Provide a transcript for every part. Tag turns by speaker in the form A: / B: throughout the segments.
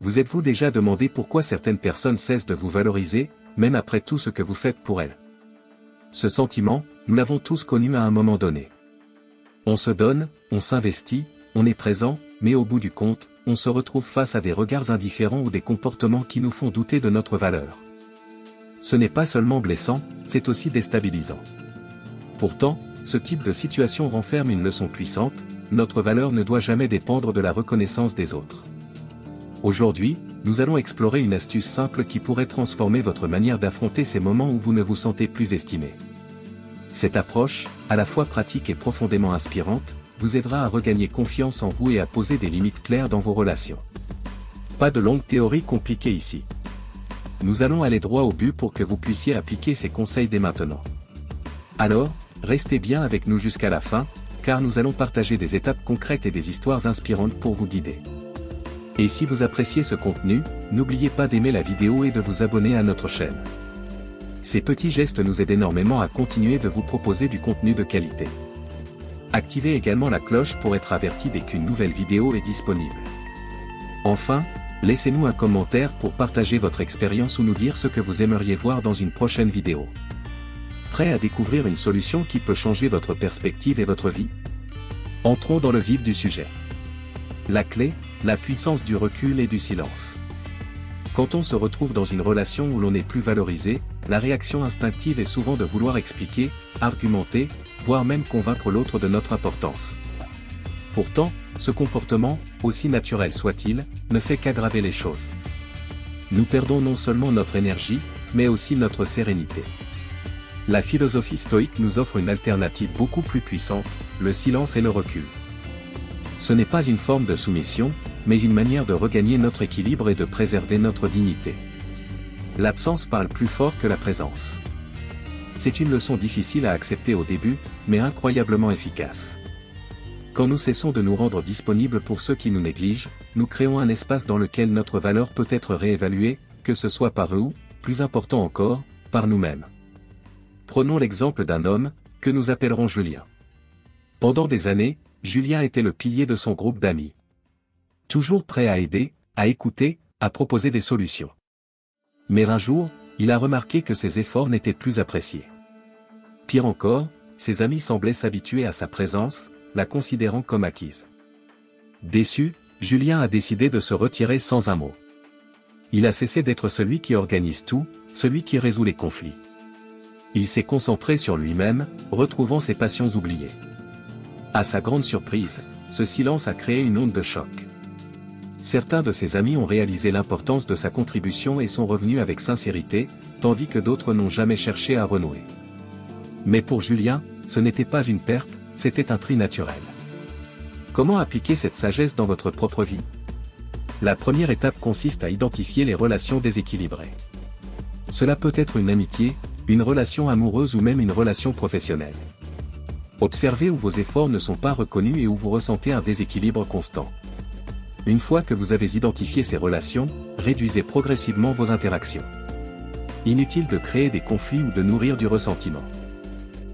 A: Vous êtes-vous déjà demandé pourquoi certaines personnes cessent de vous valoriser, même après tout ce que vous faites pour elles? Ce sentiment, nous l'avons tous connu à un moment donné. On se donne, on s'investit, on est présent, mais au bout du compte, on se retrouve face à des regards indifférents ou des comportements qui nous font douter de notre valeur. Ce n'est pas seulement blessant, c'est aussi déstabilisant. Pourtant, ce type de situation renferme une leçon puissante, notre valeur ne doit jamais dépendre de la reconnaissance des autres. Aujourd'hui, nous allons explorer une astuce simple qui pourrait transformer votre manière d'affronter ces moments où vous ne vous sentez plus estimé. Cette approche, à la fois pratique et profondément inspirante, vous aidera à regagner confiance en vous et à poser des limites claires dans vos relations. Pas de longue théorie compliquée ici. Nous allons aller droit au but pour que vous puissiez appliquer ces conseils dès maintenant. Alors, restez bien avec nous jusqu'à la fin, car nous allons partager des étapes concrètes et des histoires inspirantes pour vous guider. Et si vous appréciez ce contenu, n'oubliez pas d'aimer la vidéo et de vous abonner à notre chaîne. Ces petits gestes nous aident énormément à continuer de vous proposer du contenu de qualité. Activez également la cloche pour être averti dès qu'une nouvelle vidéo est disponible. Enfin, laissez-nous un commentaire pour partager votre expérience ou nous dire ce que vous aimeriez voir dans une prochaine vidéo. Prêt à découvrir une solution qui peut changer votre perspective et votre vie? Entrons dans le vif du sujet. La clé, la puissance du recul et du silence. Quand on se retrouve dans une relation où l'on n'est plus valorisé, la réaction instinctive est souvent de vouloir expliquer, argumenter, voire même convaincre l'autre de notre importance. Pourtant, ce comportement, aussi naturel soit-il, ne fait qu'aggraver les choses. Nous perdons non seulement notre énergie, mais aussi notre sérénité. La philosophie stoïque nous offre une alternative beaucoup plus puissante, le silence et le recul. Ce n'est pas une forme de soumission, mais une manière de regagner notre équilibre et de préserver notre dignité. L'absence parle plus fort que la présence. C'est une leçon difficile à accepter au début, mais incroyablement efficace. Quand nous cessons de nous rendre disponibles pour ceux qui nous négligent, nous créons un espace dans lequel notre valeur peut être réévaluée, que ce soit par eux ou, plus important encore, par nous-mêmes. Prenons l'exemple d'un homme, que nous appellerons Julien. Pendant des années, Julien était le pilier de son groupe d'amis. Toujours prêt à aider, à écouter, à proposer des solutions. Mais un jour, il a remarqué que ses efforts n'étaient plus appréciés. Pire encore, ses amis semblaient s'habituer à sa présence, la considérant comme acquise. Déçu, Julien a décidé de se retirer sans un mot. Il a cessé d'être celui qui organise tout, celui qui résout les conflits. Il s'est concentré sur lui-même, retrouvant ses passions oubliées. À sa grande surprise, ce silence a créé une onde de choc. Certains de ses amis ont réalisé l'importance de sa contribution et sont revenus avec sincérité, tandis que d'autres n'ont jamais cherché à renouer. Mais pour Julien, ce n'était pas une perte, c'était un tri naturel. Comment appliquer cette sagesse dans votre propre vie? La première étape consiste à identifier les relations déséquilibrées. Cela peut être une amitié, une relation amoureuse ou même une relation professionnelle. Observez où vos efforts ne sont pas reconnus et où vous ressentez un déséquilibre constant. Une fois que vous avez identifié ces relations, réduisez progressivement vos interactions. Inutile de créer des conflits ou de nourrir du ressentiment.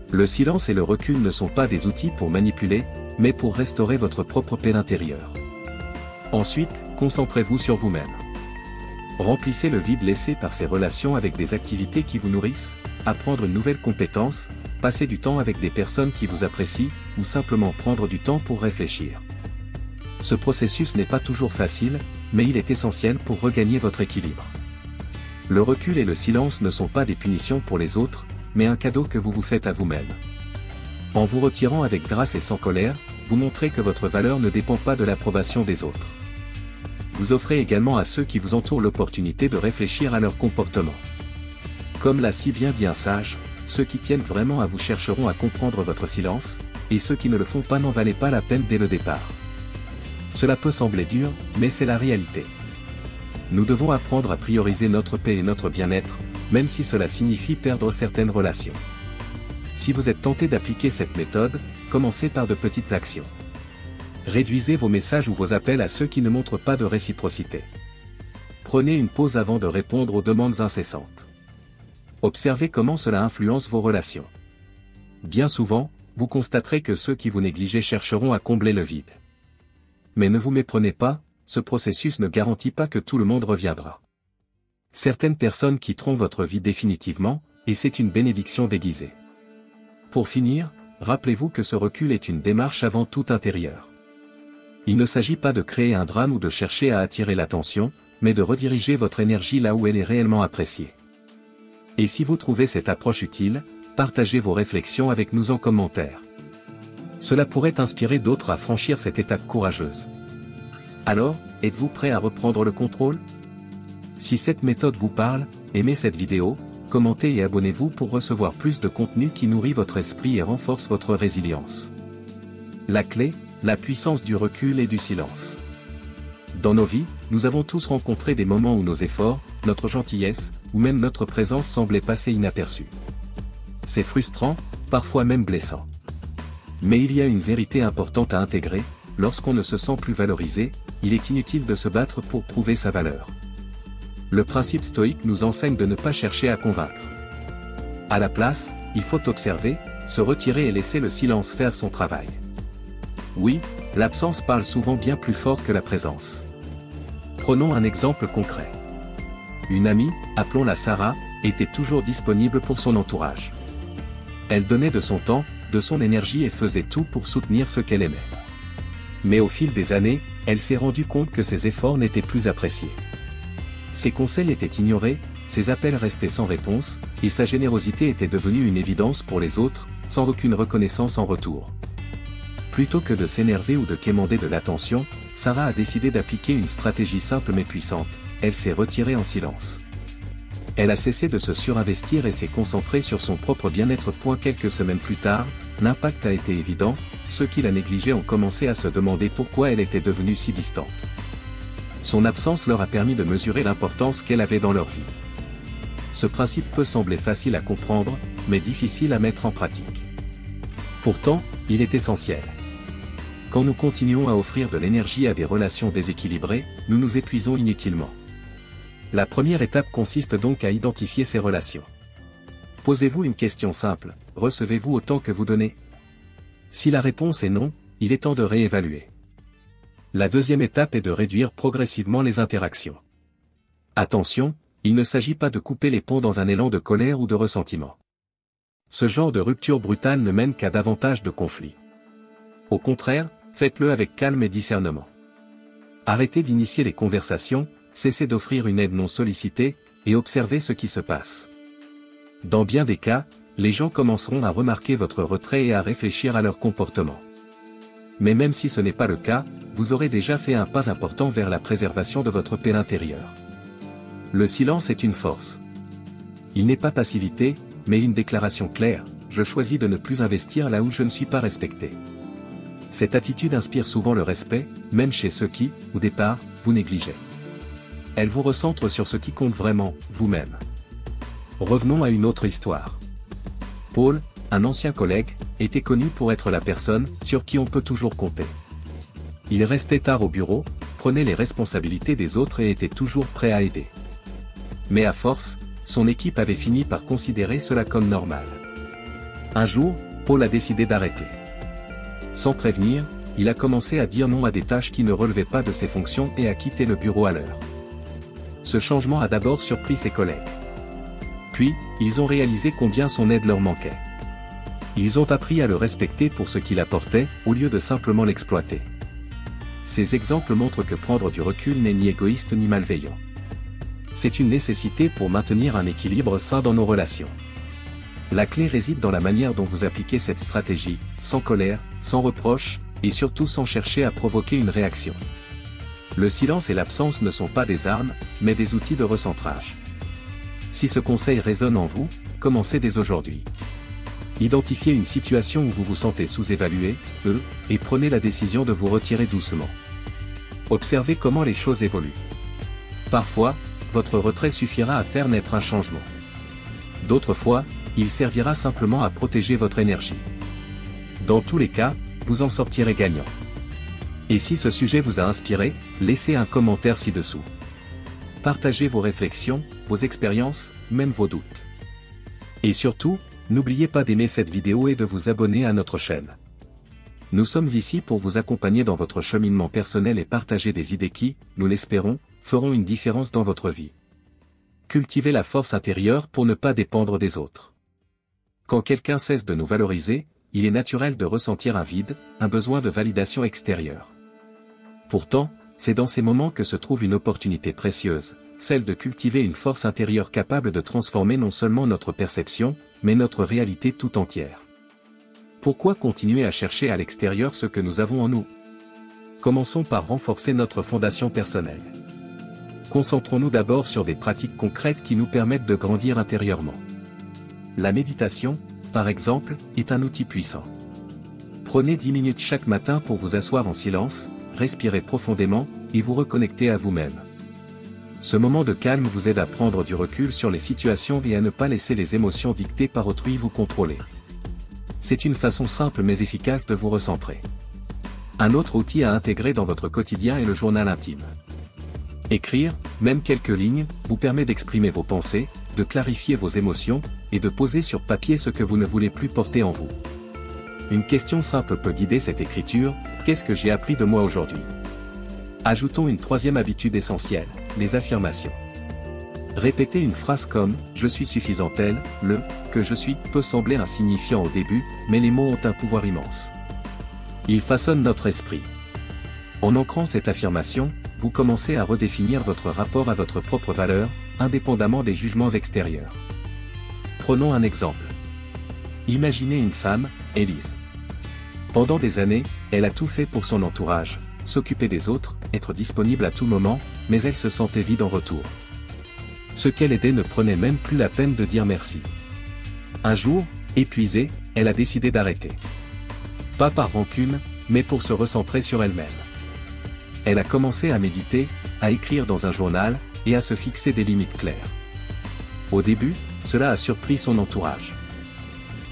A: Le silence et le recul ne sont pas des outils pour manipuler, mais pour restaurer votre propre paix intérieure. Ensuite, concentrez-vous sur vous-même. Remplissez le vide laissé par ces relations avec des activités qui vous nourrissent, apprendre une nouvelle compétence, passer du temps avec des personnes qui vous apprécient, ou simplement prendre du temps pour réfléchir. Ce processus n'est pas toujours facile, mais il est essentiel pour regagner votre équilibre. Le recul et le silence ne sont pas des punitions pour les autres, mais un cadeau que vous vous faites à vous-même. En vous retirant avec grâce et sans colère, vous montrez que votre valeur ne dépend pas de l'approbation des autres. Vous offrez également à ceux qui vous entourent l'opportunité de réfléchir à leur comportement. Comme l'a si bien dit un sage, ceux qui tiennent vraiment à vous chercheront à comprendre votre silence, et ceux qui ne le font pas n'en valaient pas la peine dès le départ. Cela peut sembler dur, mais c'est la réalité. Nous devons apprendre à prioriser notre paix et notre bien-être, même si cela signifie perdre certaines relations. Si vous êtes tenté d'appliquer cette méthode, commencez par de petites actions. Réduisez vos messages ou vos appels à ceux qui ne montrent pas de réciprocité. Prenez une pause avant de répondre aux demandes incessantes. Observez comment cela influence vos relations. Bien souvent, vous constaterez que ceux qui vous négligez chercheront à combler le vide. Mais ne vous méprenez pas, ce processus ne garantit pas que tout le monde reviendra. Certaines personnes quitteront votre vie définitivement, et c'est une bénédiction déguisée. Pour finir, rappelez-vous que ce recul est une démarche avant tout intérieure. Il ne s'agit pas de créer un drame ou de chercher à attirer l'attention, mais de rediriger votre énergie là où elle est réellement appréciée. Et si vous trouvez cette approche utile, partagez vos réflexions avec nous en commentaire. Cela pourrait inspirer d'autres à franchir cette étape courageuse. Alors, êtes-vous prêt à reprendre le contrôle? Si cette méthode vous parle, aimez cette vidéo, commentez et abonnez-vous pour recevoir plus de contenu qui nourrit votre esprit et renforce votre résilience. La clé, la puissance du recul et du silence. Dans nos vies, nous avons tous rencontré des moments où nos efforts, notre gentillesse, ou même notre présence semblaient passer inaperçus. C'est frustrant, parfois même blessant. Mais il y a une vérité importante à intégrer, lorsqu'on ne se sent plus valorisé, il est inutile de se battre pour prouver sa valeur. Le principe stoïque nous enseigne de ne pas chercher à convaincre. À la place, il faut observer, se retirer et laisser le silence faire son travail. Oui, l'absence parle souvent bien plus fort que la présence. Prenons un exemple concret. Une amie, appelons-la Sarah, était toujours disponible pour son entourage. Elle donnait de son temps, de son énergie et faisait tout pour soutenir ce qu'elle aimait. Mais au fil des années, elle s'est rendue compte que ses efforts n'étaient plus appréciés. Ses conseils étaient ignorés, ses appels restaient sans réponse, et sa générosité était devenue une évidence pour les autres, sans aucune reconnaissance en retour. Plutôt que de s'énerver ou de quémander de l'attention, Sarah a décidé d'appliquer une stratégie simple mais puissante, elle s'est retirée en silence. Elle a cessé de se surinvestir et s'est concentrée sur son propre bien-être. Quelques semaines plus tard, l'impact a été évident, ceux qui la négligeaient ont commencé à se demander pourquoi elle était devenue si distante. Son absence leur a permis de mesurer l'importance qu'elle avait dans leur vie. Ce principe peut sembler facile à comprendre, mais difficile à mettre en pratique. Pourtant, il est essentiel. Quand nous continuons à offrir de l'énergie à des relations déséquilibrées, nous nous épuisons inutilement. La première étape consiste donc à identifier ces relations. Posez-vous une question simple, recevez-vous autant que vous donnez? Si la réponse est non, il est temps de réévaluer. La deuxième étape est de réduire progressivement les interactions. Attention, il ne s'agit pas de couper les ponts dans un élan de colère ou de ressentiment. Ce genre de rupture brutale ne mène qu'à davantage de conflits. Au contraire, faites-le avec calme et discernement. Arrêtez d'initier les conversations, cessez d'offrir une aide non sollicitée, et observez ce qui se passe. Dans bien des cas, les gens commenceront à remarquer votre retrait et à réfléchir à leur comportement. Mais même si ce n'est pas le cas, vous aurez déjà fait un pas important vers la préservation de votre paix intérieure. Le silence est une force. Il n'est pas passivité, mais une déclaration claire, je choisis de ne plus investir là où je ne suis pas respecté. Cette attitude inspire souvent le respect, même chez ceux qui, au départ, vous négligeaient. Elle vous recentre sur ce qui compte vraiment, vous-même. Revenons à une autre histoire. Paul, un ancien collègue, était connu pour être la personne sur qui on peut toujours compter. Il restait tard au bureau, prenait les responsabilités des autres et était toujours prêt à aider. Mais à force, son équipe avait fini par considérer cela comme normal. Un jour, Paul a décidé d'arrêter. Sans prévenir, il a commencé à dire non à des tâches qui ne relevaient pas de ses fonctions et à quitter le bureau à l'heure. Ce changement a d'abord surpris ses collègues. Puis, ils ont réalisé combien son aide leur manquait. Ils ont appris à le respecter pour ce qu'il apportait, au lieu de simplement l'exploiter. Ces exemples montrent que prendre du recul n'est ni égoïste ni malveillant. C'est une nécessité pour maintenir un équilibre sain dans nos relations. La clé réside dans la manière dont vous appliquez cette stratégie, sans colère, sans reproche, et surtout sans chercher à provoquer une réaction. Le silence et l'absence ne sont pas des armes, mais des outils de recentrage. Si ce conseil résonne en vous, commencez dès aujourd'hui. Identifiez une situation où vous vous sentez sous-évalué, et prenez la décision de vous retirer doucement. Observez comment les choses évoluent. Parfois, votre retrait suffira à faire naître un changement. D'autres fois, il servira simplement à protéger votre énergie. Dans tous les cas, vous en sortirez gagnant. Et si ce sujet vous a inspiré, laissez un commentaire ci-dessous. Partagez vos réflexions, vos expériences, même vos doutes. Et surtout, n'oubliez pas d'aimer cette vidéo et de vous abonner à notre chaîne. Nous sommes ici pour vous accompagner dans votre cheminement personnel et partager des idées qui, nous l'espérons, feront une différence dans votre vie. Cultivez la force intérieure pour ne pas dépendre des autres. Quand quelqu'un cesse de nous valoriser, il est naturel de ressentir un vide, un besoin de validation extérieure. Pourtant, c'est dans ces moments que se trouve une opportunité précieuse, celle de cultiver une force intérieure capable de transformer non seulement notre perception, mais notre réalité tout entière. Pourquoi continuer à chercher à l'extérieur ce que nous avons en nous? Commençons par renforcer notre fondation personnelle. Concentrons-nous d'abord sur des pratiques concrètes qui nous permettent de grandir intérieurement. La méditation, par exemple, est un outil puissant. Prenez 10 minutes chaque matin pour vous asseoir en silence, respirer profondément, et vous reconnecter à vous-même. Ce moment de calme vous aide à prendre du recul sur les situations et à ne pas laisser les émotions dictées par autrui vous contrôler. C'est une façon simple mais efficace de vous recentrer. Un autre outil à intégrer dans votre quotidien est le journal intime. Écrire, même quelques lignes, vous permet d'exprimer vos pensées, de clarifier vos émotions, et de poser sur papier ce que vous ne voulez plus porter en vous. Une question simple peut guider cette écriture: qu'est-ce que j'ai appris de moi aujourd'hui? Ajoutons une troisième habitude essentielle, les affirmations. Répéter une phrase comme « je suis suffisant tel », le « que je suis » peut sembler insignifiant au début, mais les mots ont un pouvoir immense. Ils façonnent notre esprit. En ancrant cette affirmation, vous commencez à redéfinir votre rapport à votre propre valeur, indépendamment des jugements extérieurs. Prenons un exemple. Imaginez une femme, Élise. Pendant des années, elle a tout fait pour son entourage, s'occuper des autres, être disponible à tout moment, mais elle se sentait vide en retour. Ceux qu'elle aidait ne prenaient même plus la peine de dire merci. Un jour, épuisée, elle a décidé d'arrêter. Pas par rancune, mais pour se recentrer sur elle-même. Elle a commencé à méditer, à écrire dans un journal, et à se fixer des limites claires. Au début, cela a surpris son entourage.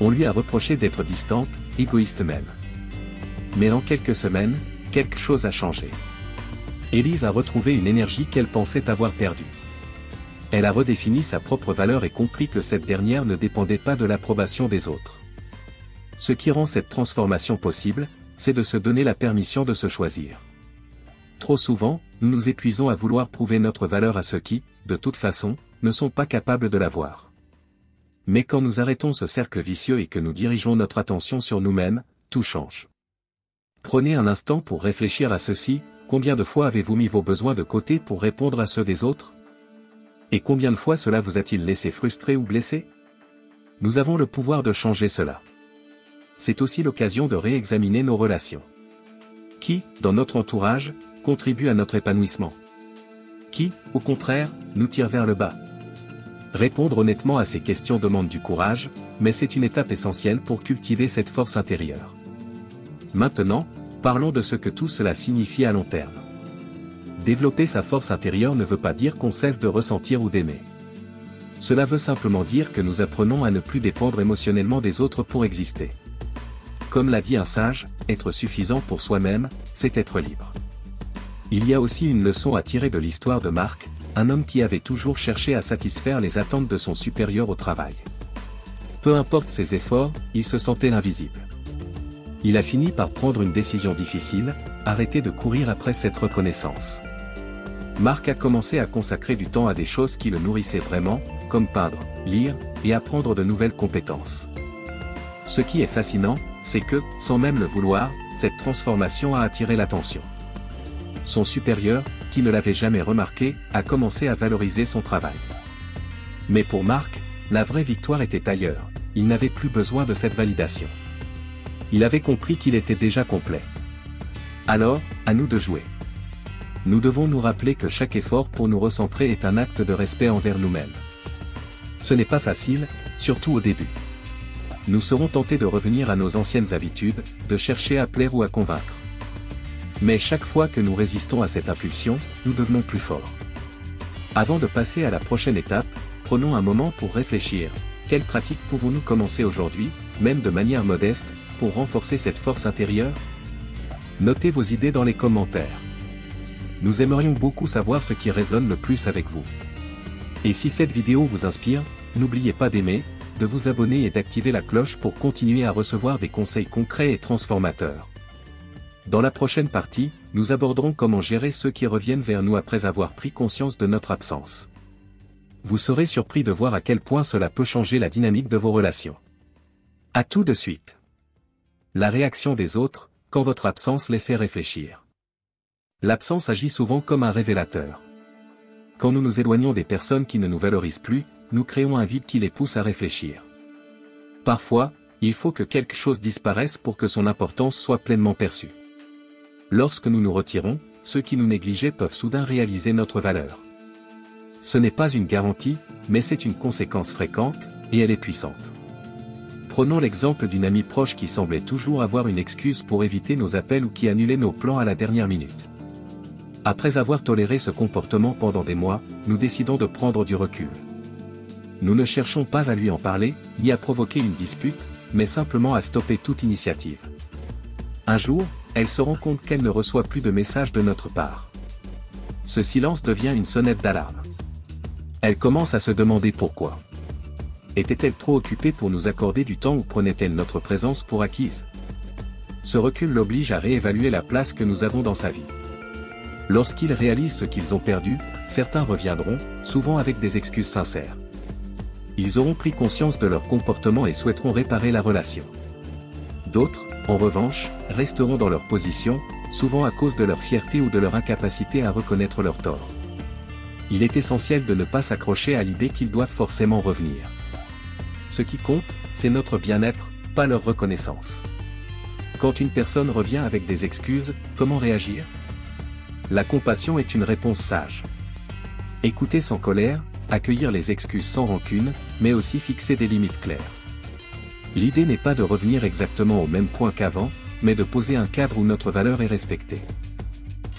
A: On lui a reproché d'être distante, égoïste même. Mais en quelques semaines, quelque chose a changé. Élise a retrouvé une énergie qu'elle pensait avoir perdue. Elle a redéfini sa propre valeur et compris que cette dernière ne dépendait pas de l'approbation des autres. Ce qui rend cette transformation possible, c'est de se donner la permission de se choisir. Trop souvent, nous nous épuisons à vouloir prouver notre valeur à ceux qui, de toute façon, ne sont pas capables de la voir. Mais quand nous arrêtons ce cercle vicieux et que nous dirigeons notre attention sur nous-mêmes, tout change. Prenez un instant pour réfléchir à ceci: combien de fois avez-vous mis vos besoins de côté pour répondre à ceux des autres? Et combien de fois cela vous a-t-il laissé frustré ou blessé? Nous avons le pouvoir de changer cela. C'est aussi l'occasion de réexaminer nos relations. Qui, dans notre entourage, contribue à notre épanouissement? Qui, au contraire, nous tire vers le bas? Répondre honnêtement à ces questions demande du courage, mais c'est une étape essentielle pour cultiver cette force intérieure. Maintenant, parlons de ce que tout cela signifie à long terme. Développer sa force intérieure ne veut pas dire qu'on cesse de ressentir ou d'aimer. Cela veut simplement dire que nous apprenons à ne plus dépendre émotionnellement des autres pour exister. Comme l'a dit un sage, être suffisant pour soi-même, c'est être libre. Il y a aussi une leçon à tirer de l'histoire de Marc, un homme qui avait toujours cherché à satisfaire les attentes de son supérieur au travail. Peu importe ses efforts, il se sentait invisible. Il a fini par prendre une décision difficile: arrêter de courir après cette reconnaissance. Marc a commencé à consacrer du temps à des choses qui le nourrissaient vraiment, comme peindre, lire, et apprendre de nouvelles compétences. Ce qui est fascinant, c'est que, sans même le vouloir, cette transformation a attiré l'attention. Son supérieur, qui ne l'avait jamais remarqué, a commencé à valoriser son travail. Mais pour Marc, la vraie victoire était ailleurs: il n'avait plus besoin de cette validation. Il avait compris qu'il était déjà complet. Alors, à nous de jouer. Nous devons nous rappeler que chaque effort pour nous recentrer est un acte de respect envers nous-mêmes. Ce n'est pas facile, surtout au début. Nous serons tentés de revenir à nos anciennes habitudes, de chercher à plaire ou à convaincre. Mais chaque fois que nous résistons à cette impulsion, nous devenons plus forts. Avant de passer à la prochaine étape, prenons un moment pour réfléchir. Quelles pratiques pouvons-nous commencer aujourd'hui, même de manière modeste, pour renforcer cette force intérieure? Notez vos idées dans les commentaires. Nous aimerions beaucoup savoir ce qui résonne le plus avec vous. Et si cette vidéo vous inspire, n'oubliez pas d'aimer, de vous abonner et d'activer la cloche pour continuer à recevoir des conseils concrets et transformateurs. Dans la prochaine partie, nous aborderons comment gérer ceux qui reviennent vers nous après avoir pris conscience de notre absence. Vous serez surpris de voir à quel point cela peut changer la dynamique de vos relations. À tout de suite. La réaction des autres, quand votre absence les fait réfléchir. L'absence agit souvent comme un révélateur. Quand nous nous éloignons des personnes qui ne nous valorisent plus, nous créons un vide qui les pousse à réfléchir. Parfois, il faut que quelque chose disparaisse pour que son importance soit pleinement perçue. Lorsque nous nous retirons, ceux qui nous négligeaient peuvent soudain réaliser notre valeur. Ce n'est pas une garantie, mais c'est une conséquence fréquente, et elle est puissante. Prenons l'exemple d'une amie proche qui semblait toujours avoir une excuse pour éviter nos appels ou qui annulait nos plans à la dernière minute. Après avoir toléré ce comportement pendant des mois, nous décidons de prendre du recul. Nous ne cherchons pas à lui en parler, ni à provoquer une dispute, mais simplement à stopper toute initiative. Un jour, elle se rend compte qu'elle ne reçoit plus de messages de notre part. Ce silence devient une sonnette d'alarme. Elle commence à se demander pourquoi. Était-elle trop occupée pour nous accorder du temps ou prenait-elle notre présence pour acquise? Ce recul l'oblige à réévaluer la place que nous avons dans sa vie. Lorsqu'ils réalisent ce qu'ils ont perdu, certains reviendront, souvent avec des excuses sincères. Ils auront pris conscience de leur comportement et souhaiteront réparer la relation. D'autres, en revanche, resteront dans leur position, souvent à cause de leur fierté ou de leur incapacité à reconnaître leurs torts. Il est essentiel de ne pas s'accrocher à l'idée qu'ils doivent forcément revenir. Ce qui compte, c'est notre bien-être, pas leur reconnaissance. Quand une personne revient avec des excuses, comment réagir? La compassion est une réponse sage. Écouter sans colère, accueillir les excuses sans rancune, mais aussi fixer des limites claires. L'idée n'est pas de revenir exactement au même point qu'avant, mais de poser un cadre où notre valeur est respectée.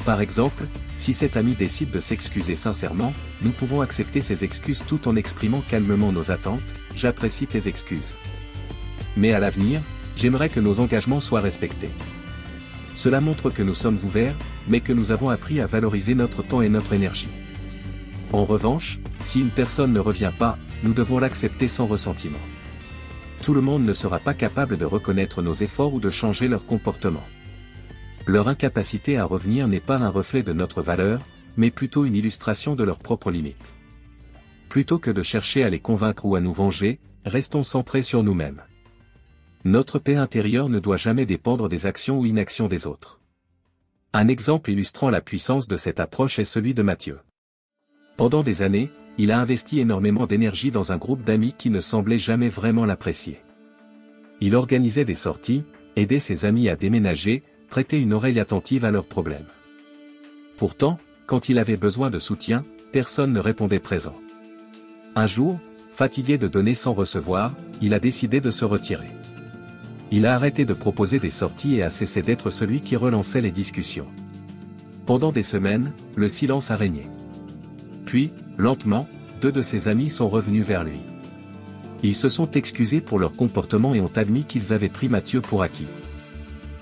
A: Par exemple, si cet ami décide de s'excuser sincèrement, nous pouvons accepter ses excuses tout en exprimant calmement nos attentes, « J'apprécie tes excuses. Mais à l'avenir, j'aimerais que nos engagements soient respectés. » Cela montre que nous sommes ouverts, mais que nous avons appris à valoriser notre temps et notre énergie. En revanche, si une personne ne revient pas, nous devons l'accepter sans ressentiment. Tout le monde ne sera pas capable de reconnaître nos efforts ou de changer leur comportement. Leur incapacité à revenir n'est pas un reflet de notre valeur, mais plutôt une illustration de leurs propres limites. Plutôt que de chercher à les convaincre ou à nous venger, restons centrés sur nous-mêmes. Notre paix intérieure ne doit jamais dépendre des actions ou inactions des autres. Un exemple illustrant la puissance de cette approche est celui de Mathieu. Pendant des années, il a investi énormément d'énergie dans un groupe d'amis qui ne semblait jamais vraiment l'apprécier. Il organisait des sorties, aidait ses amis à déménager, prêtait une oreille attentive à leurs problèmes. Pourtant, quand il avait besoin de soutien, personne ne répondait présent. Un jour, fatigué de donner sans recevoir, il a décidé de se retirer. Il a arrêté de proposer des sorties et a cessé d'être celui qui relançait les discussions. Pendant des semaines, le silence a régné. Puis, lentement, 2 de ses amis sont revenus vers lui. Ils se sont excusés pour leur comportement et ont admis qu'ils avaient pris Mathieu pour acquis.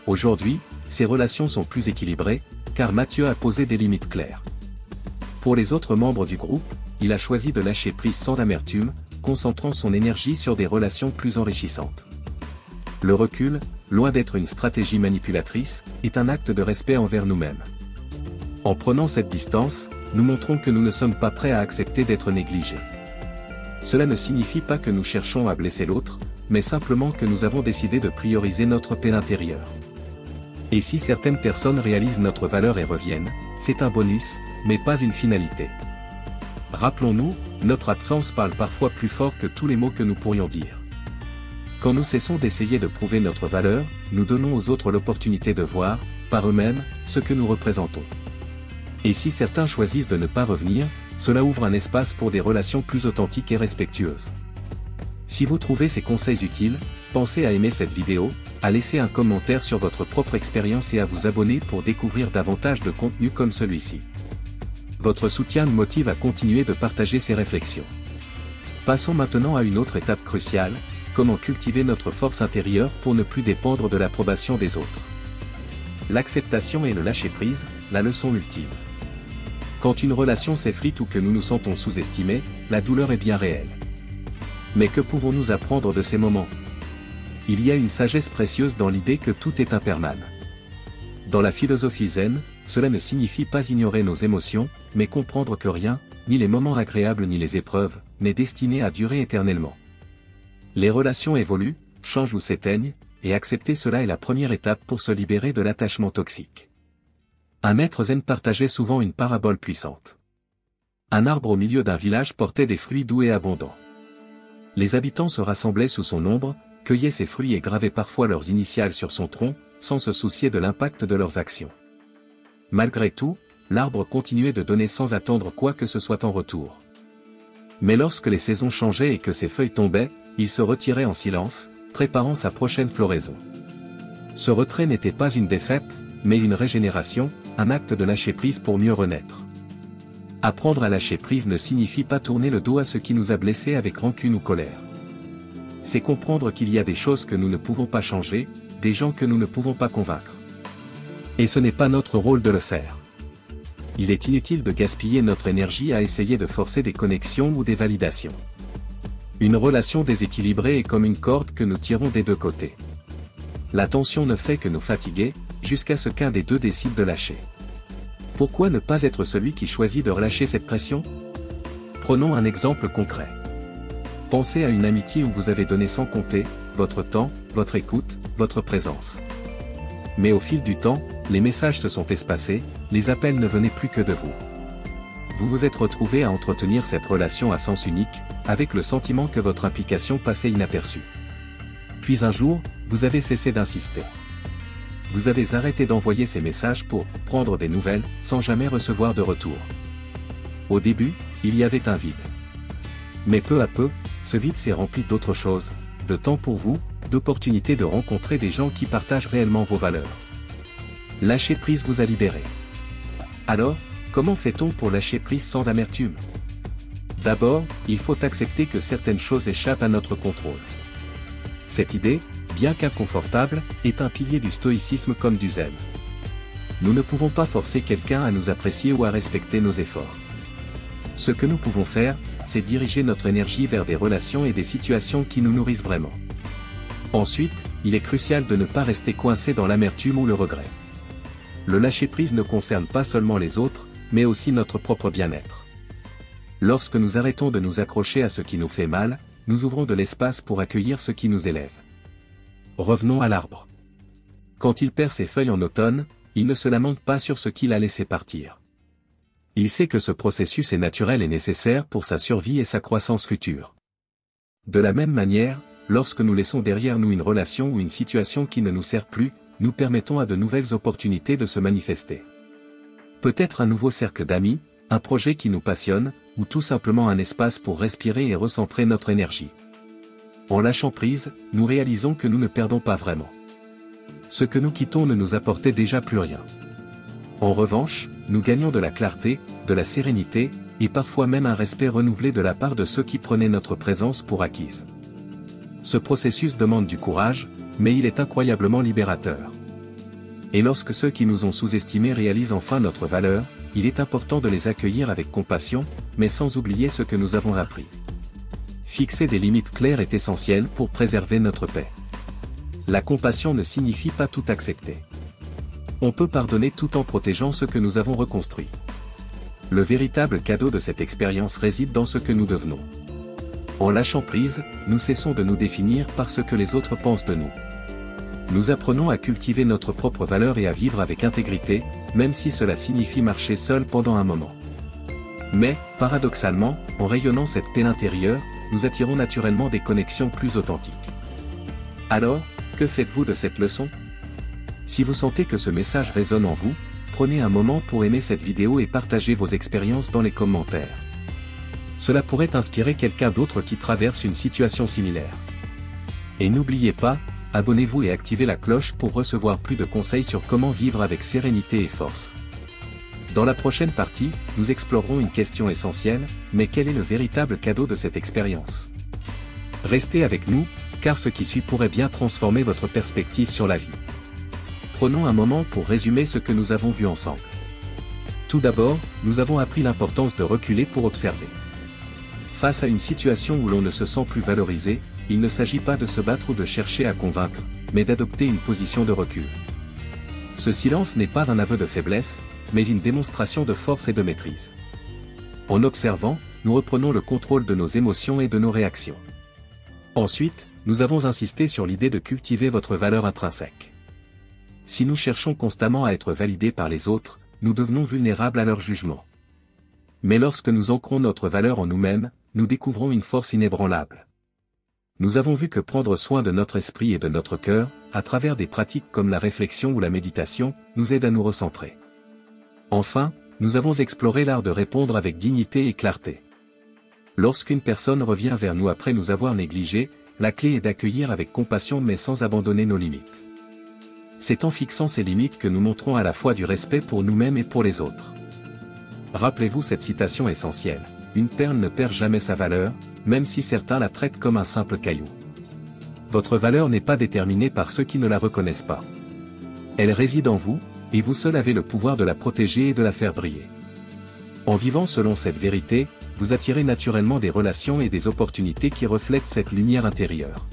A: Aujourd'hui, ces relations sont plus équilibrées, car Mathieu a posé des limites claires. Pour les autres membres du groupe, il a choisi de lâcher prise sans amertume, concentrant son énergie sur des relations plus enrichissantes. Le recul, loin d'être une stratégie manipulatrice, est un acte de respect envers nous-mêmes. En prenant cette distance, nous montrons que nous ne sommes pas prêts à accepter d'être négligés. Cela ne signifie pas que nous cherchons à blesser l'autre, mais simplement que nous avons décidé de prioriser notre paix intérieure. Et si certaines personnes réalisent notre valeur et reviennent, c'est un bonus, mais pas une finalité. Rappelons-nous, notre absence parle parfois plus fort que tous les mots que nous pourrions dire. Quand nous cessons d'essayer de prouver notre valeur, nous donnons aux autres l'opportunité de voir, par eux-mêmes, ce que nous représentons. Et si certains choisissent de ne pas revenir, cela ouvre un espace pour des relations plus authentiques et respectueuses. Si vous trouvez ces conseils utiles, pensez à aimer cette vidéo, à laisser un commentaire sur votre propre expérience et à vous abonner pour découvrir davantage de contenu comme celui-ci. Votre soutien nous motive à continuer de partager ces réflexions. Passons maintenant à une autre étape cruciale, comment cultiver notre force intérieure pour ne plus dépendre de l'approbation des autres. L'acceptation et le lâcher-prise, la leçon ultime. Quand une relation s'effrite ou que nous nous sentons sous-estimés, la douleur est bien réelle. Mais que pouvons-nous apprendre de ces moments? Il y a une sagesse précieuse dans l'idée que tout est impermanent. Dans la philosophie zen, cela ne signifie pas ignorer nos émotions, mais comprendre que rien, ni les moments agréables ni les épreuves, n'est destiné à durer éternellement. Les relations évoluent, changent ou s'éteignent, et accepter cela est la première étape pour se libérer de l'attachement toxique. Un maître zen partageait souvent une parabole puissante. Un arbre au milieu d'un village portait des fruits doux et abondants. Les habitants se rassemblaient sous son ombre, cueillaient ses fruits et gravaient parfois leurs initiales sur son tronc, sans se soucier de l'impact de leurs actions. Malgré tout, l'arbre continuait de donner sans attendre quoi que ce soit en retour. Mais lorsque les saisons changeaient et que ses feuilles tombaient, il se retirait en silence, préparant sa prochaine floraison. Ce retrait n'était pas une défaite, mais une régénération, un acte de lâcher prise pour mieux renaître. Apprendre à lâcher prise ne signifie pas tourner le dos à ce qui nous a blessés avec rancune ou colère. C'est comprendre qu'il y a des choses que nous ne pouvons pas changer, des gens que nous ne pouvons pas convaincre. Et ce n'est pas notre rôle de le faire. Il est inutile de gaspiller notre énergie à essayer de forcer des connexions ou des validations. Une relation déséquilibrée est comme une corde que nous tirons des deux côtés. La tension ne fait que nous fatiguer, jusqu'à ce qu'un des deux décide de lâcher. Pourquoi ne pas être celui qui choisit de relâcher cette pression? Prenons un exemple concret. Pensez à une amitié où vous avez donné sans compter, votre temps, votre écoute, votre présence. Mais au fil du temps, les messages se sont espacés, les appels ne venaient plus que de vous. Vous vous êtes retrouvé à entretenir cette relation à sens unique, avec le sentiment que votre implication passait inaperçue. Puis un jour, vous avez cessé d'insister. Vous avez arrêté d'envoyer ces messages pour prendre des nouvelles, sans jamais recevoir de retour. Au début, il y avait un vide. Mais peu à peu, ce vide s'est rempli d'autres choses, de temps pour vous, d'opportunités de rencontrer des gens qui partagent réellement vos valeurs. Lâcher prise vous a libéré. Alors, comment fait-on pour lâcher prise sans amertume? D'abord, il faut accepter que certaines choses échappent à notre contrôle. Cette idée, bien qu'inconfortable, est un pilier du stoïcisme comme du zen. Nous ne pouvons pas forcer quelqu'un à nous apprécier ou à respecter nos efforts. Ce que nous pouvons faire, c'est diriger notre énergie vers des relations et des situations qui nous nourrissent vraiment. Ensuite, il est crucial de ne pas rester coincé dans l'amertume ou le regret. Le lâcher-prise ne concerne pas seulement les autres, mais aussi notre propre bien-être. Lorsque nous arrêtons de nous accrocher à ce qui nous fait mal, nous ouvrons de l'espace pour accueillir ce qui nous élève. Revenons à l'arbre. Quand il perd ses feuilles en automne, il ne se lamente pas sur ce qu'il a laissé partir. Il sait que ce processus est naturel et nécessaire pour sa survie et sa croissance future. De la même manière, lorsque nous laissons derrière nous une relation ou une situation qui ne nous sert plus, nous permettons à de nouvelles opportunités de se manifester. Peut-être un nouveau cercle d'amis, un projet qui nous passionne, ou tout simplement un espace pour respirer et recentrer notre énergie. En lâchant prise, nous réalisons que nous ne perdons pas vraiment. Ce que nous quittons ne nous apportait déjà plus rien. En revanche, nous gagnons de la clarté, de la sérénité, et parfois même un respect renouvelé de la part de ceux qui prenaient notre présence pour acquise. Ce processus demande du courage, mais il est incroyablement libérateur. Et lorsque ceux qui nous ont sous-estimés réalisent enfin notre valeur, il est important de les accueillir avec compassion, mais sans oublier ce que nous avons appris. Fixer des limites claires est essentiel pour préserver notre paix. La compassion ne signifie pas tout accepter. On peut pardonner tout en protégeant ce que nous avons reconstruit. Le véritable cadeau de cette expérience réside dans ce que nous devenons. En lâchant prise, nous cessons de nous définir par ce que les autres pensent de nous. Nous apprenons à cultiver notre propre valeur et à vivre avec intégrité, même si cela signifie marcher seul pendant un moment. Mais, paradoxalement, en rayonnant cette paix intérieure, nous attirons naturellement des connexions plus authentiques. Alors, que faites-vous de cette leçon? Si vous sentez que ce message résonne en vous, prenez un moment pour aimer cette vidéo et partagez vos expériences dans les commentaires. Cela pourrait inspirer quelqu'un d'autre qui traverse une situation similaire. Et n'oubliez pas, abonnez-vous et activez la cloche pour recevoir plus de conseils sur comment vivre avec sérénité et force. Dans la prochaine partie, nous explorerons une question essentielle, mais quel est le véritable cadeau de cette expérience? Restez avec nous, car ce qui suit pourrait bien transformer votre perspective sur la vie. Prenons un moment pour résumer ce que nous avons vu ensemble. Tout d'abord, nous avons appris l'importance de reculer pour observer. Face à une situation où l'on ne se sent plus valorisé, il ne s'agit pas de se battre ou de chercher à convaincre, mais d'adopter une position de recul. Ce silence n'est pas un aveu de faiblesse, mais une démonstration de force et de maîtrise. En observant, nous reprenons le contrôle de nos émotions et de nos réactions. Ensuite, nous avons insisté sur l'idée de cultiver votre valeur intrinsèque. Si nous cherchons constamment à être validés par les autres, nous devenons vulnérables à leur jugement. Mais lorsque nous ancrons notre valeur en nous-mêmes, nous découvrons une force inébranlable. Nous avons vu que prendre soin de notre esprit et de notre cœur, à travers des pratiques comme la réflexion ou la méditation, nous aide à nous recentrer. Enfin, nous avons exploré l'art de répondre avec dignité et clarté. Lorsqu'une personne revient vers nous après nous avoir négligés, la clé est d'accueillir avec compassion mais sans abandonner nos limites. C'est en fixant ces limites que nous montrons à la fois du respect pour nous-mêmes et pour les autres. Rappelez-vous cette citation essentielle, une perle ne perd jamais sa valeur, même si certains la traitent comme un simple caillou. Votre valeur n'est pas déterminée par ceux qui ne la reconnaissent pas. Elle réside en vous, et vous seul avez le pouvoir de la protéger et de la faire briller. En vivant selon cette vérité, vous attirez naturellement des relations et des opportunités qui reflètent cette lumière intérieure.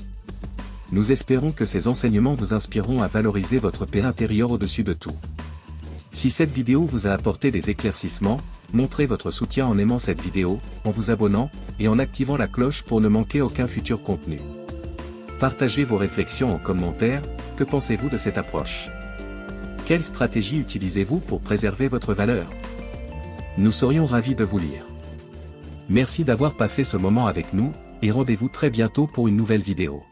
A: Nous espérons que ces enseignements vous inspireront à valoriser votre paix intérieure au-dessus de tout. Si cette vidéo vous a apporté des éclaircissements, montrez votre soutien en aimant cette vidéo, en vous abonnant, et en activant la cloche pour ne manquer aucun futur contenu. Partagez vos réflexions en commentaire, que pensez-vous de cette approche? Quelle stratégie utilisez-vous pour préserver votre valeur? Nous serions ravis de vous lire. Merci d'avoir passé ce moment avec nous, et rendez-vous très bientôt pour une nouvelle vidéo.